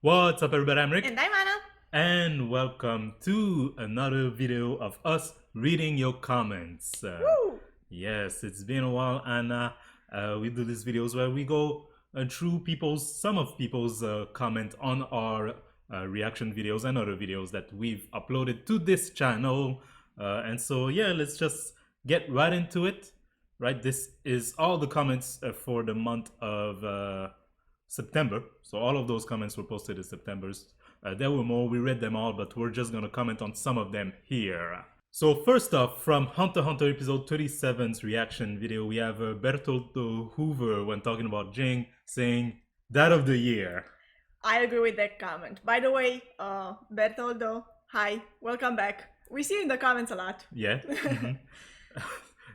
What's up, everybody? I'm Rick. And I'm Anna. And welcome to another video of us reading your comments. Woo! Yes, it's been a while, Anna. We do these videos where we go through some of people's comment on our reaction videos and other videos that we've uploaded to this channel. And so, yeah, let's just get right into it. Right, this is all the comments for the month of September. So all of those comments were posted in September. There were more, we read them all, but we're just gonna comment on some of them here. So first off, from Hunter x Hunter episode 37's reaction video, we have Bertoldo Hoover, when talking about Jing, saying, "That of the year." I agree with that comment. By the way, Bertoldo, hi, welcome back. We see you in the comments a lot. Yeah.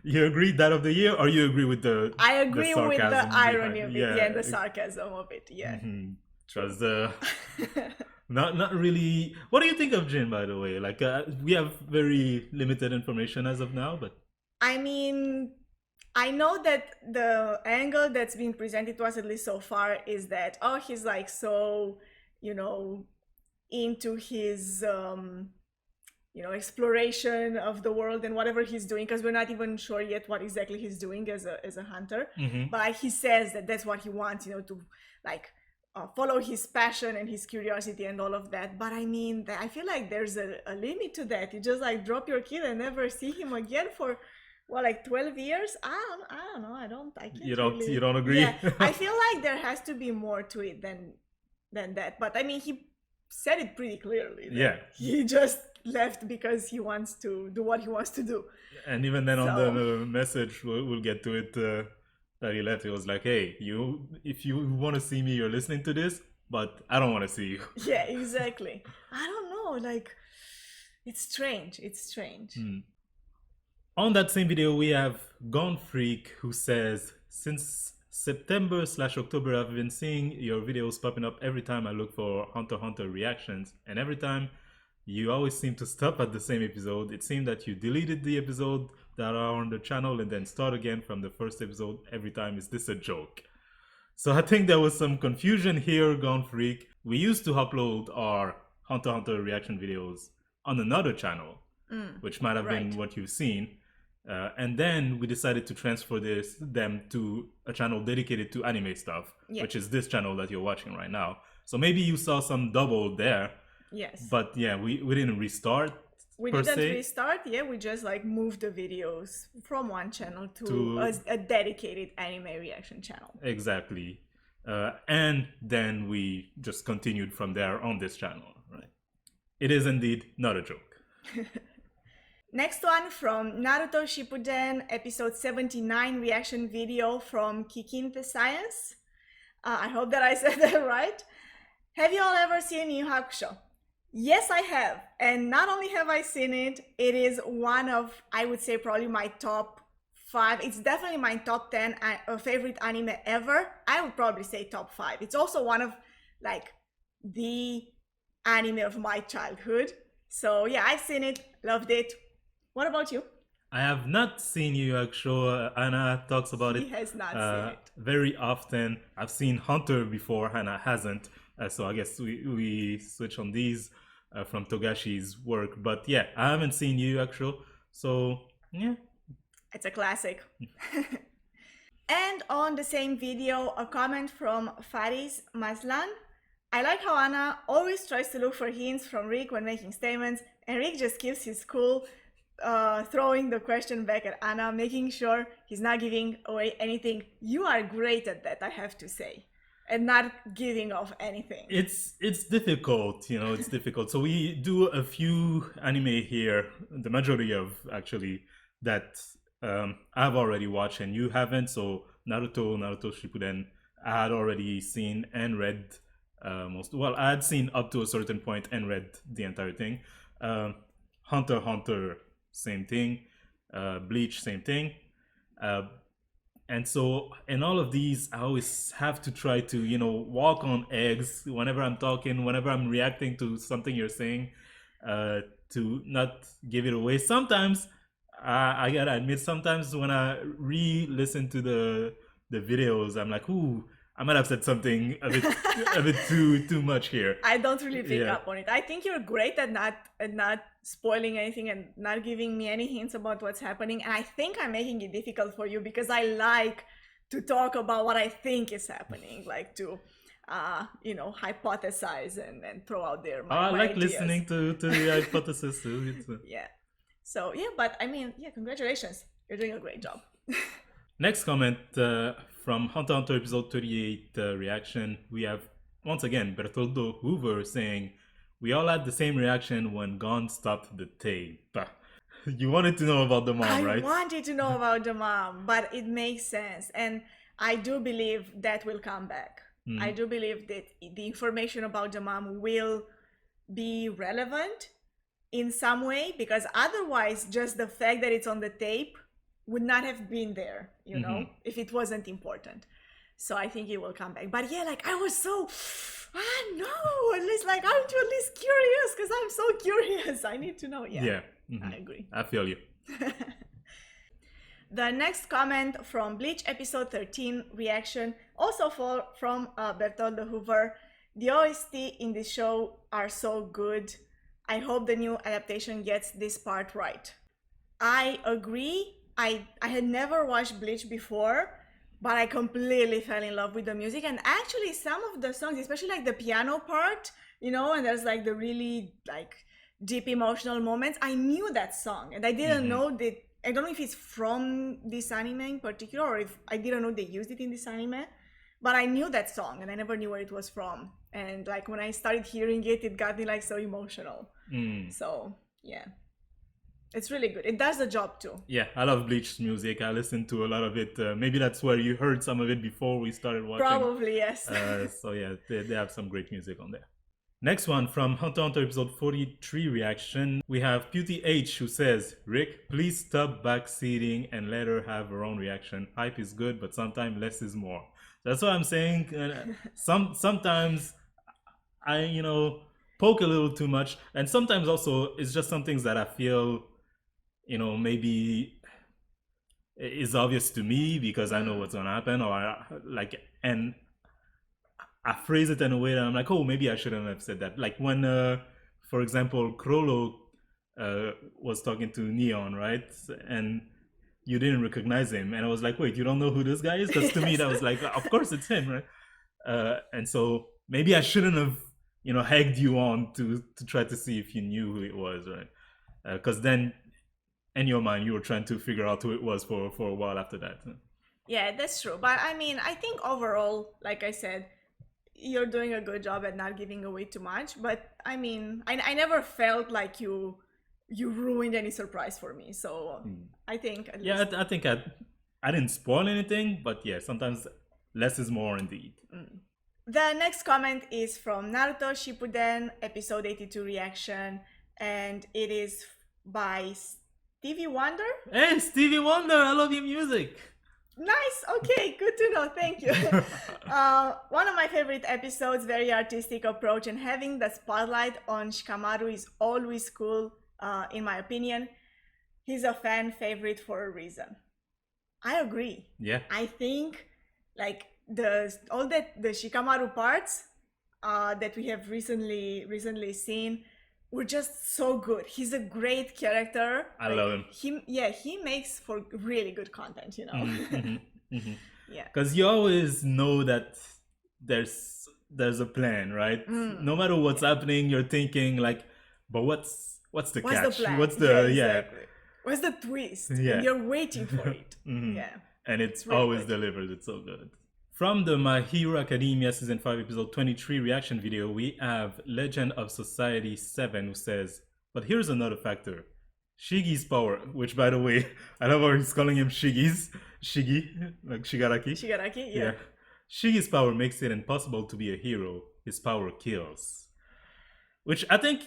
You agree that of the year, or you agree with the I agree with the irony of it, yeah, and the sarcasm of it, yeah. Because not really. What do you think of Jin, by the way? Like, we have very limited information as of now, but I mean, I know that the angle that's been presented to us, at least so far, is that, oh, he's like so, into his exploration of the world and whatever he's doing, because we're not even sure yet what exactly he's doing as a hunter. But he says that that's what he wants, to like follow his passion and his curiosity and all of that. But I mean, I feel like there's a limit to that. You just like drop your kid and never see him again for like 12 years. I don't know. I can't. You don't agree? Yeah, I feel like there has to be more to it than that. But I mean, he said it pretty clearly. Yeah, he just left because he wants to do what he wants to do. And even then, on the message, we'll get to it, that he left, it was like, hey, if you want to see me, you're listening to this, but I don't want to see you. Yeah, exactly. I don't know, like, it's strange. On that same video, we have Gone Freak, who says, "Since September/October, I've been seeing your videos popping up every time I look for Hunter x Hunter reactions, and every time you always seem to stop at the same episode. It seemed that you deleted the episode that are on the channel and then start again from the first episode every time. Is this a joke?" So I think there was some confusion here, Gone Freak. We used to upload our Hunter x Hunter reaction videos on another channel, which might have been what you've seen. And then we decided to transfer them to a channel dedicated to anime stuff, which is this channel that you're watching right now. So maybe you saw some double there. Yes. But yeah, we didn't restart. We didn't restart, yeah, we just like moved the videos from one channel to a dedicated anime reaction channel. Exactly. And then we just continued from there on this channel, right? It is indeed not a joke. Next one from Naruto Shippuden episode 79 reaction video from Kikin the Science. I hope that I said that right. Have you all ever seen Yu Yu Hakusho? Yes, I have. And not only have I seen it, it is one of, I would say, probably my top 5. It's definitely my top 10 favorite anime ever. I would probably say top 5. It's also one of, like, the anime of my childhood. So, yeah, I've seen it, loved it. What about you? I have not seen Yu Yu Hakusho. Anna talks about it. He has not seen it. Very often. I've seen Hunter before, Anna hasn't. So I guess we switch on these from Togashi's work. But yeah, I haven't seen Yu Yu Hakusho. So yeah. It's a classic. And on the same video, a comment from Faris Maslan. I like how Anna always tries to look for hints from Rick when making statements, and Rick just keeps his cool, throwing the question back at Anna, making sure he's not giving away anything. You are great at that, I have to say. And not giving off anything. It's difficult, it's difficult. So we do a few anime here, the majority of actually, that I've already watched and you haven't. So Naruto Shippuden, I had already seen and read I had seen up to a certain point and read the entire thing. Hunter x Hunter, same thing. Bleach, same thing. And so in all of these, I always have to try to, walk on eggs whenever I'm talking, whenever I'm reacting to something you're saying, to not give it away. Sometimes, I gotta admit, sometimes when I re-listen to the videos, I'm like, ooh, I might have said something a bit too much here. I don't really pick up on it. I think you're great at not spoiling anything and not giving me any hints about what's happening. And I think I'm making it difficult for you because I like to talk about what I think is happening, like to hypothesize and throw out there my I like ideas. listening to the hypothesis too. Yeah. So yeah, but I mean, yeah, congratulations. You're doing a great job. Next comment from Hunter x Hunter episode 38 reaction. We have, once again, Bertoldo Hoover saying, we all had the same reaction when Gon stopped the tape. You wanted to know about the mom, right? I wanted to know about the mom, but it makes sense. And I do believe that will come back. I do believe that the information about the mom will be relevant in some way, because otherwise just the fact that it's on the tape would not have been there, you know, if it wasn't important. So I think it will come back. But yeah, like I was so, no, at least like aren't you at least curious? Because I'm so curious. I need to know. Yeah. I agree. I feel you. The next comment from Bleach episode 13 reaction, also from Bertoldo Hoover. The OST in this show are so good. I hope the new adaptation gets this part right. I agree. I had never watched Bleach before, but I completely fell in love with the music. And actually some of the songs, especially like the piano part, you know, and there's like the really like deep emotional moments. I knew that song and I didn't know that. I don't know if it's from this anime in particular or if I didn't know they used it in this anime, but I knew that song and I never knew where it was from. And like when I started hearing it, it got me like so emotional. So yeah, it's really good. It does the job too. Yeah, I love Bleach's music. I listened to a lot of it. Maybe that's where you heard some of it before we started watching. Probably, yes. So yeah, they have some great music on there. Next one from Hunter x Hunter episode 43 reaction. We have Beauty H who says, Rick, please stop backseating and let her have her own reaction. Hype is good, but sometimes less is more. That's what I'm saying. Sometimes I, poke a little too much. And sometimes also it's just some things that I feel, maybe is obvious to me because I know what's going to happen, or and I phrase it in a way that I'm like, oh, maybe I shouldn't have said that. Like when, for example, Krollo was talking to Neon, right? And you didn't recognize him. And I was like, wait, you don't know who this guy is? Because to me, that was like, of course it's him, right? And so maybe I shouldn't have, egged you on to try to see if you knew who it was, right? Because then in your mind, you were trying to figure out who it was for a while after that. Yeah, that's true. But I mean, I think overall, like I said, you're doing a good job at not giving away too much. But I mean, I never felt like you ruined any surprise for me. So I think at least... I think I didn't spoil anything, but yeah, sometimes less is more indeed. The next comment is from Naruto Shippuden episode 82 reaction, and it is by Stevie Wonder. Hey, Stevie Wonder, I love your music. Nice. Okay, good to know. Thank you. One of my favorite episodes, very artistic approach, and having the spotlight on Shikamaru is always cool, in my opinion. He's a fan favorite for a reason. I agree. Yeah. I think like the Shikamaru parts that we have recently seen were just so good. He's a great character. I love him. He makes for really good content, Yeah. Because you always know that there's a plan, right? No matter what's happening, you're thinking like, but what's the catch? The plan? What's the exactly. What's the twist? Yeah. And you're waiting for it. Yeah. And it's really always delivered. It's so good. From the My Hero Academia Season 5 Episode 23 reaction video, we have Legend of Society 7 who says, but here's another factor. Shigi's power, which by the way, I love how he's calling him Shigi, like Shigaraki. Shigaraki, yeah. Shigi's power makes it impossible to be a hero. His power kills. Which I think,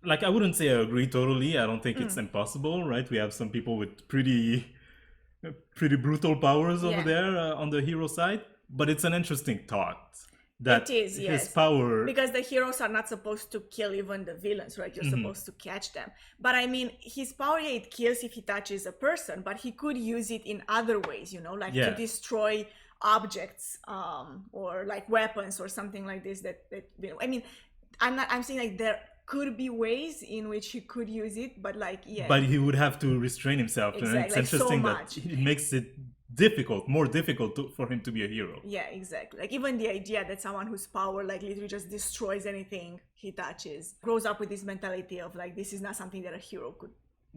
like I wouldn't say I agree totally. I don't think it's impossible, right? We have some people with pretty brutal powers over there on the hero side. But it's an interesting thought that it is, yes. his power... Because the heroes are not supposed to kill even the villains, right? You're supposed to catch them. But I mean, his power, it kills if he touches a person, but he could use it in other ways, like to destroy objects or like weapons or something like this that you know, I mean, I'm saying like there could be ways in which he could use it, but like But he would have to restrain himself. Exactly, And it's like, so interesting much. that it makes it more difficult for him to be a hero. Yeah, exactly. Like even the idea that someone whose power like literally just destroys anything he touches grows up with this mentality of like this is not something that a hero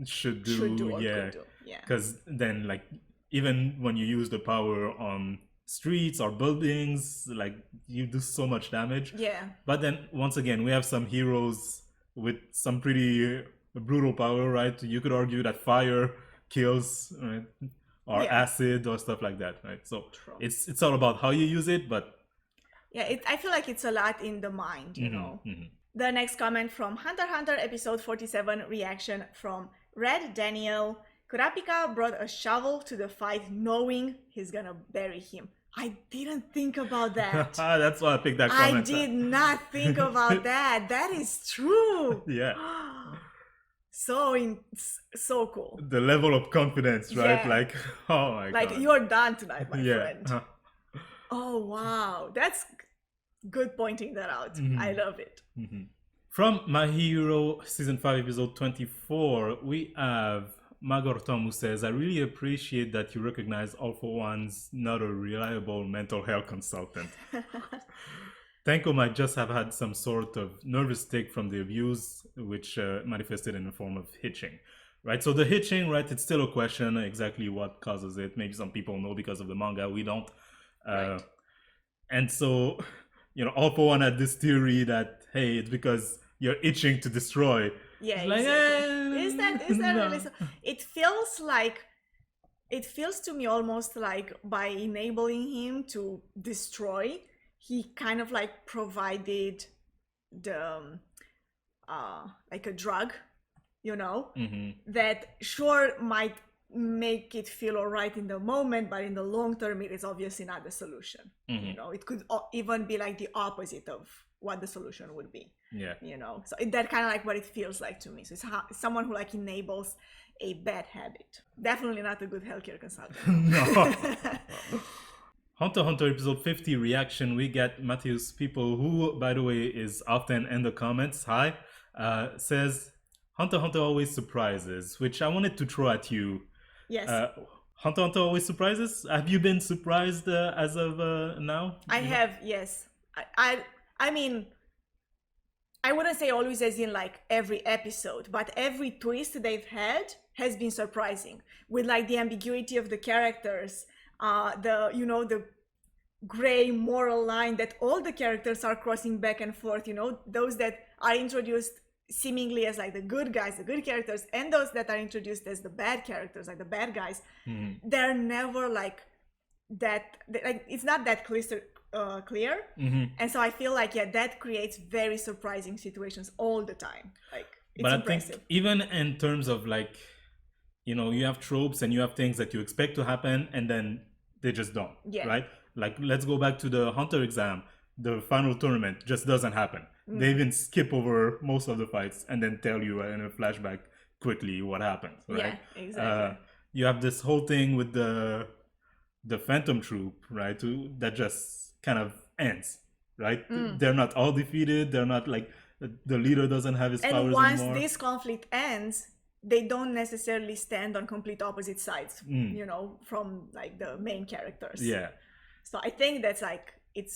Should do, or yeah. could do. Yeah. Because then, like, even when you use the power on streets or buildings, like, you do so much damage. Yeah. But then, once again, we have some heroes with some pretty brutal power, right? You could argue that fire kills, right? Or Yeah. acid or stuff like that, right? So True. it's all about how you use it, but Yeah, I feel like it's a lot in the mind, you know. The next comment from Hunter x Hunter episode 47 reaction from Red Daniel. Kurapika brought a shovel to the fight knowing he's gonna bury him. I didn't think about that. That's why I picked that I comment. did not think about that. That is true. Yeah. So cool. The level of confidence, right? Yeah. Like, oh my god. Like you're done tonight, my Yeah. friend. Oh wow, that's good pointing that out. I love it. From My Hero season 5 episode 24, we have Magortom, who says, I really appreciate that you recognize All for One's not a reliable mental health consultant. Tenko might just have had some sort of nervous tick from the abuse, which manifested in the form of hitching. Right, so the hitching, right, it's still a question exactly what causes it. Maybe some people know because of the manga, we don't. Right. And so, you know, All for One had this theory that, hey, it's because you're itching to destroy. Yeah, It's like, exactly. Is that no. really so? It feels to me almost like by enabling him to destroy, he kind of like provided the like a drug, you know, that sure might make it feel all right in the moment, but in the long term it is obviously not the solution. You know, it could even be like the opposite of what the solution would be. Yeah. You know, so that kind of like what it feels like to me. So it's someone who like enables a bad habit. Definitely not a good healthcare consultant. No. Hunter x Hunter episode 50 reaction. We get Matthew's people, who, by the way, is often in the comments. Hi. Says, Hunter x Hunter always surprises, which I wanted to throw at you. Yes. Hunter x Hunter always surprises? Have you been surprised as of now? I have, yes. I mean, I wouldn't say always as in like every episode, but every twist they've had has been surprising, with like the ambiguity of the characters, the gray moral line that all the characters are crossing back and forth, you know, those that are introduced seemingly as like the good guys, the good characters, and those that are introduced as the bad characters, like the bad guys. They're never like that, like it's not that clear. And so I feel like, yeah, that creates very surprising situations all the time. Like it's but impressive. I think even in terms of like, you know, you have tropes and you have things that you expect to happen and then they just don't. Yeah. Right? Like, let's go back to the Hunter exam. The final tournament just doesn't happen. They even skip over most of the fights and then tell you in a flashback quickly what happened. Right? Yeah, exactly. You have this whole thing with the Phantom Troop, right? That just kind of ends, right? They're not all defeated. They're not like the leader doesn't have his powers anymore. And once this conflict ends, they don't necessarily stand on complete opposite sides, you know, from like the main characters. Yeah. So I think that's like it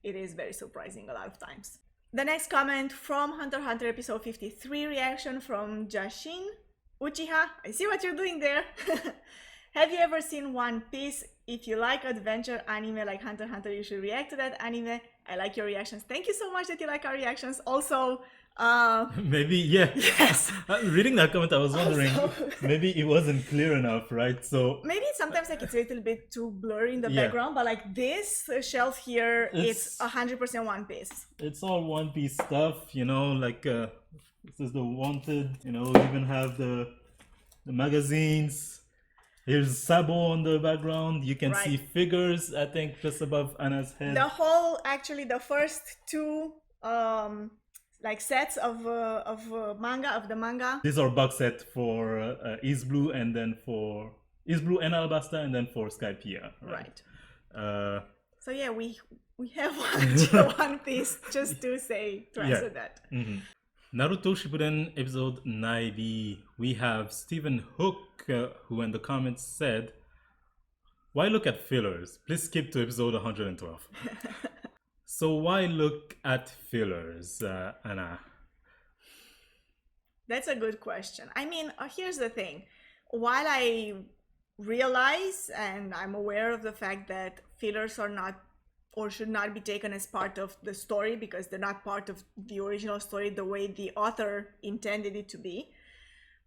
is very surprising a lot of times. The next comment from Hunter x Hunter episode 53 reaction from Jashin. Uchiha, I see what you're doing there. Have you ever seen One Piece? If you like adventure anime like Hunter x Hunter, you should react to that anime. I like your reactions. Thank you so much that you like our reactions. Also, maybe, yeah. Yes. Reading that comment, I was wondering, maybe it wasn't clear enough, right? So maybe sometimes like it's a little bit too blurry in the Yeah. background, but like this shelf here, it's 100% One Piece. it's all One Piece stuff, you know, like this is the Wanted, you know, we even have the magazines. Here's Sabo on the background. You can Right. see figures, I think, just above Anna's head. The first two like sets of the manga. These are box set for East Blue and then for East Blue and Alabasta and then for Skypiea. Right. So yeah, we have watched One Piece just to answer that. Naruto Shippuden episode 90. We have Stephen Hook, who in the comments said, "Why look at fillers? Please skip to episode 112." So why look at fillers, Anna? That's a good question. I mean, here's the thing. While I realize and I'm aware of the fact that fillers are not or should not be taken as part of the story because they're not part of the original story the way the author intended it to be,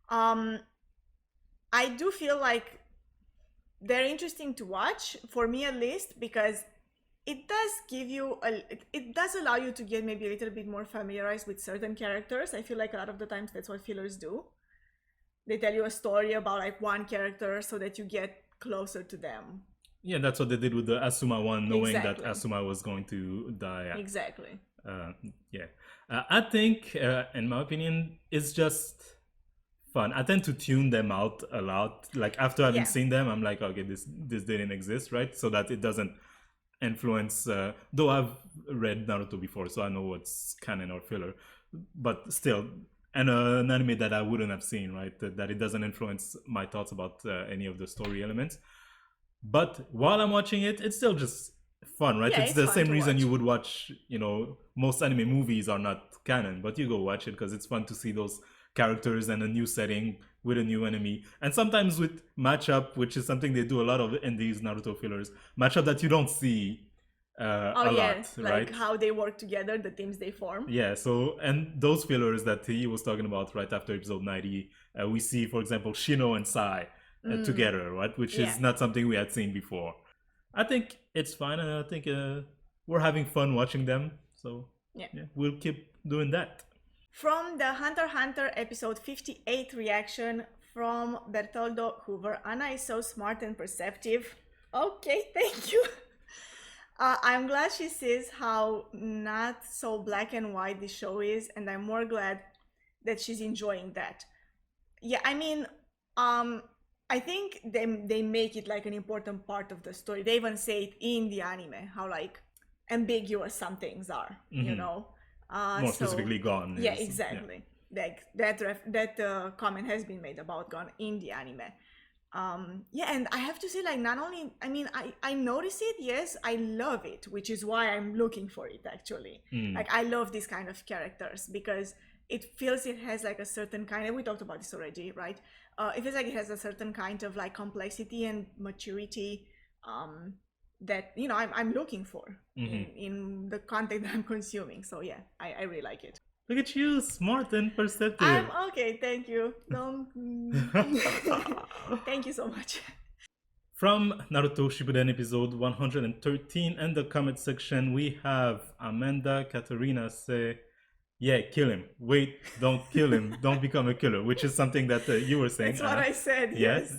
I do feel like they're interesting to watch, for me at least, because it does give you it does allow you to get maybe a little bit more familiarized with certain characters. I feel like a lot of the times that's what fillers do. They tell you a story about like one character so that you get closer to them. Yeah, that's what they did with the Asuma one, knowing Exactly. that Asuma was going to die. Exactly. Yeah. I think, in my opinion, it's just fun. I tend to tune them out a lot. Like after having seen them, I'm like, okay, this didn't exist, right? So that it doesn't influence. Though I've read Naruto before, so I know what's canon or filler. But still, and an anime that I wouldn't have seen, right? That it doesn't influence my thoughts about any of the story elements. But while I'm watching it, it's still just fun, right? Yeah, it's the same reason watch. you would watch, most anime movies are not canon, but you go watch it because it's fun to see those characters and a new setting with a new enemy. And sometimes with matchup, which is something they do a lot of in these Naruto fillers, matchup that you don't see a lot, right? Like how they work together, the teams they form. Yeah, so, and those fillers that he was talking about right after episode 90, we see, for example, Shino and Sai together, right? Which is not something we had seen before. I think it's fine, and I think we're having fun watching them. So yeah, we'll keep doing that. From the Hunter x Hunter episode 58 reaction from Bertoldo Hoover, Anna is so smart and perceptive. Okay, thank you. I'm glad she sees how not so black and white the show is, and I'm more glad that she's enjoying that. Yeah, I mean, I think they make it like an important part of the story. They even say it in the anime, how like ambiguous some things are, you know? More specifically Gon. Yeah, exactly. Yeah. Like that comment has been made about Gon in the anime. Yeah, and I have to say, like, not only, I mean, I notice it, yes, I love it, which is why I'm looking for it, actually. Like, I love these kind of characters because it feels it has like a certain kind of, we talked about this already, right? It feels like it has a certain kind of like complexity and maturity that, you know, I'm looking for in the content that I'm consuming. So yeah, I really like it. Look at you, smart and perceptive. I'm okay, thank you. Thank you so much. From Naruto Shippuden episode 113 in the comment section, we have Amanda Katarina say, yeah, kill him. Wait, don't kill him. Don't become a killer, which is something that you were saying. That's what I said, yes.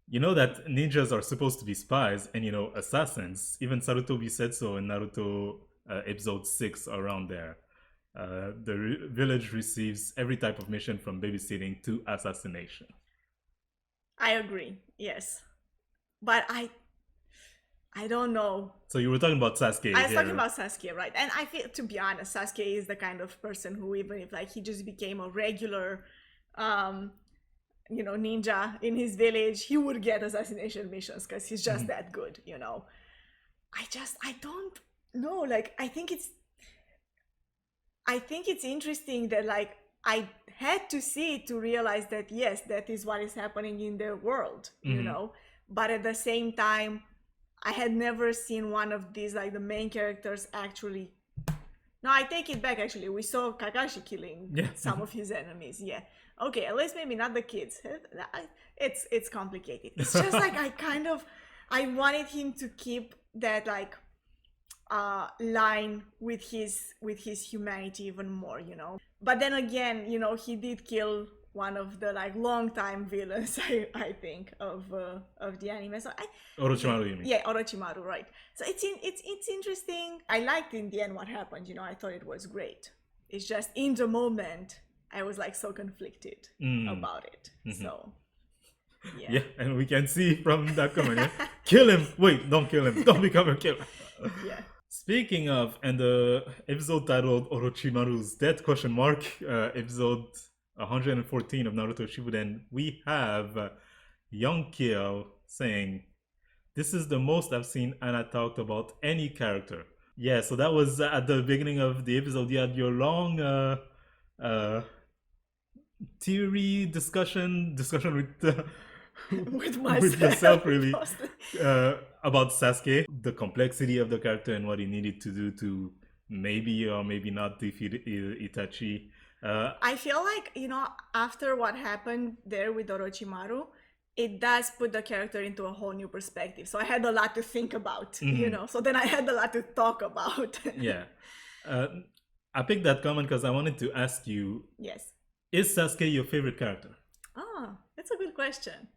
You know that ninjas are supposed to be spies and, you know, assassins. Even Sarutobi said so in Naruto episode 6 around there. The village receives every type of mission from babysitting to assassination. I agree, yes. But I don't know. So you were talking about Sasuke. I was talking about Sasuke, right? And I feel, to be honest, Sasuke is the kind of person who, even if like he just became a regular, you know, ninja in his village, he would get assassination missions because he's just that good, you know. I don't know. Like, I think it's interesting that like I had to see it to realize that yes, that is what is happening in their world, you know. But at the same time, I had never seen one of these, like the main characters actually. No, I take it back. Actually, we saw Kakashi killing some of his enemies. Yeah. Okay, at least maybe not the kids. It's complicated. It's just like I wanted him to keep that like line with his humanity even more, you know. But then again, you know, he did kill one of the like long-time villains, I think, of the anime. So Orochimaru, you mean? Yeah, Orochimaru, right. So it's interesting. I liked in the end what happened, you know. I thought it was great. It's just in the moment I was like so conflicted about it. So yeah, and we can see from that comment, Kill him! Wait, don't kill him. Don't become a killer. Yeah. Speaking of, and the episode titled Orochimaru's Death question mark, episode 114 of Naruto Shippuden, we have Young Kiel saying, "This is the most I've seen Anna talked about any character." Yeah, so that was at the beginning of the episode. You had your long theory discussion with With myself. with yourself, really, mostly. about Sasuke, the complexity of the character and what he needed to do to maybe or maybe not defeat Itachi. I feel like, after what happened there with Orochimaru, it does put the character into a whole new perspective. So I had a lot to think about, so then I had a lot to talk about. Yeah. I picked that comment because I wanted to ask you, Yes. is Sasuke your favorite character? Oh, that's a good question.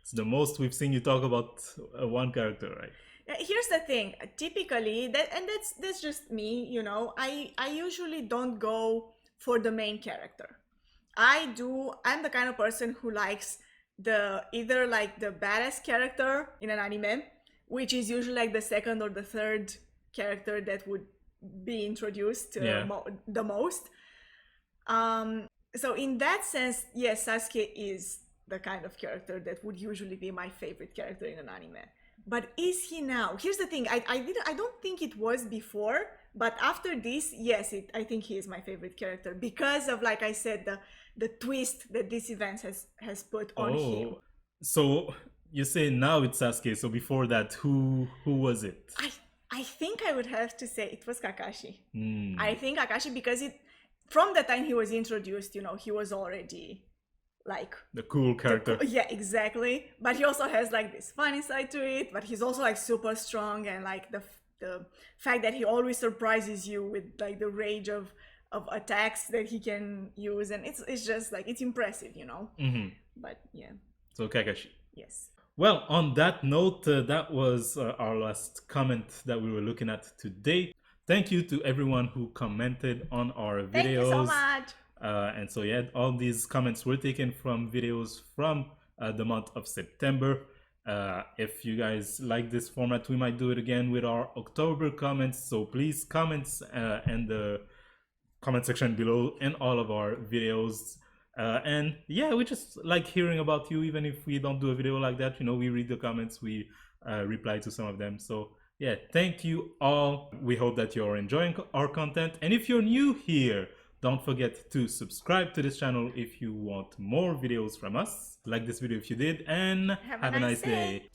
It's the most we've seen you talk about one character, right? Here's the thing. Typically, that's just me. I usually don't go for the main character. I'm the kind of person who likes either like the badass character in an anime, which is usually like the second or the third character that would be introduced the most. So in that sense, yes, Sasuke is the kind of character that would usually be my favorite character in an anime. But is he now? Here's the thing. I don't think it was before, but after this, yes, I think he is my favorite character because of, like I said, the twist that this event has put on him. So you say now it's Sasuke. So before that, who was it? I think I would have to say it was Kakashi. Mm. I think Kakashi, because from the time he was introduced, he was already like the cool character. Yeah, exactly. But he also has like this funny side to it, but he's also like super strong, and like the fact that he always surprises you with like the range of attacks that he can use, and it's just like, it's impressive, Mm-hmm. But yeah. So Kakashi. Yes. Well, on that note, that was our last comment that we were looking at today. Thank you to everyone who commented on our videos. Thank you so much. And so yeah, all these comments were taken from videos from the month of September. If you guys like this format, we might do it again with our October comments. So please comments in the comment section below in all of our videos. And yeah, we just like hearing about you, even if we don't do a video like that. We read the comments, we reply to some of them. So yeah, thank you all. We hope that you're enjoying our content. And if you're new here, don't forget to subscribe to this channel if you want more videos from us. Like this video if you did, and have a nice day.